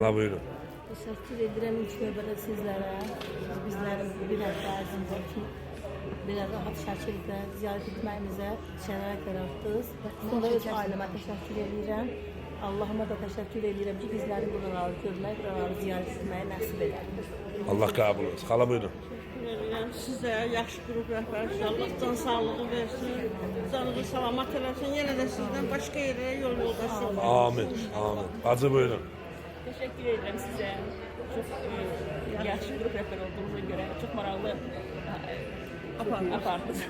Allah buyurun. Teşekkür ederim ilk növbədə sizlərə. Siz bizlərin bir həftə ərzində ki, belə rahat şəkildə ziyarət etməyimizə şərait yaratdınız. Sonra öz ailəmə təşəkkür edirəm. Allahıma da təşəkkür edirəm ki, bizləri buraları görmək, buraları ziyarət etməyi nəsib edər. Allah kabul etsin. Hala buyurun. Verirəm sizə, yaxşı qrup rəhbər, Allah can sağlığı versin, canınızı salamat eləsin, yenə də sizdən başqa yerə yol yoldaşı olsun. Amin. Amin. Bacı buyurun. Teşekkür ederim size. Çok yaşlı grup rehber olduğunuza göre çok maraqlı apardınız.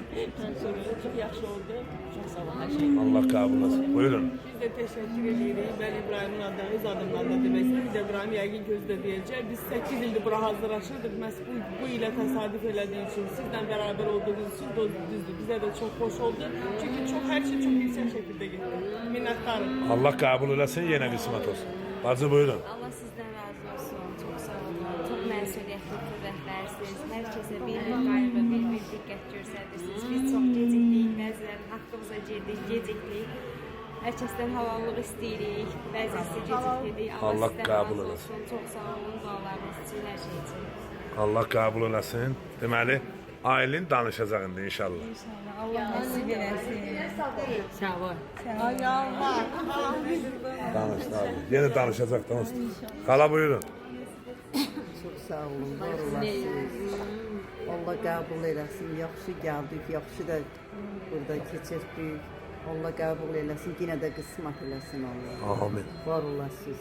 Çok yaxşı oldu. Çok sağ olun her şey. Allah kabul etsin. Buyurun. Biz de teşekkür edirik. Ben İbrahim'in adına, öz adımdan da demək istəyirəm. Biz de İbrahim yəqin gözləyəcək. Biz 8 ildir bura hazırlaşırdıq. Məhz bu ilə təsadüf elədiyi üçün, sizlə beraber olduğunuz için düzdür. Bizə də çox xoş oldu. Çünkü her şey çok yüksek şekilde gitti. Minnətdarım. Allah kabul etsin. Yine kısmet olsun. Bacı buyurun. Allah sizden razı olsun. Çok sağ olun. Çok məsuliyyətli bir rəhbərsiniz. Hər kəsə bir qayğı, bir diqqət göstərirsiniz. Biz çox gecikdik, bəzən haqqımıza girdik, gecikdik. Hər kəsdən halallıq istəyirik, bəzən gecikdik. Allah sizdən qəbul razı eləsin. olsun. Çox sağ olun dualarınız üçün, hər şey üçün. Allah kabul etsin. Deməli, Aylin danışacaq indi inşallah. Allah nəsib eləsin. Sağ ol. Danış abi. Yine danışacak danış. Hala buyurun. Çox sağ olun, var olasınız. Allah qəbul eləsin. Yaxşı gəldik, yaxşı da burada keçirdik. Allah qəbul eləsin, yenə də qismət eləsin Allah. Amin. Var olasınız.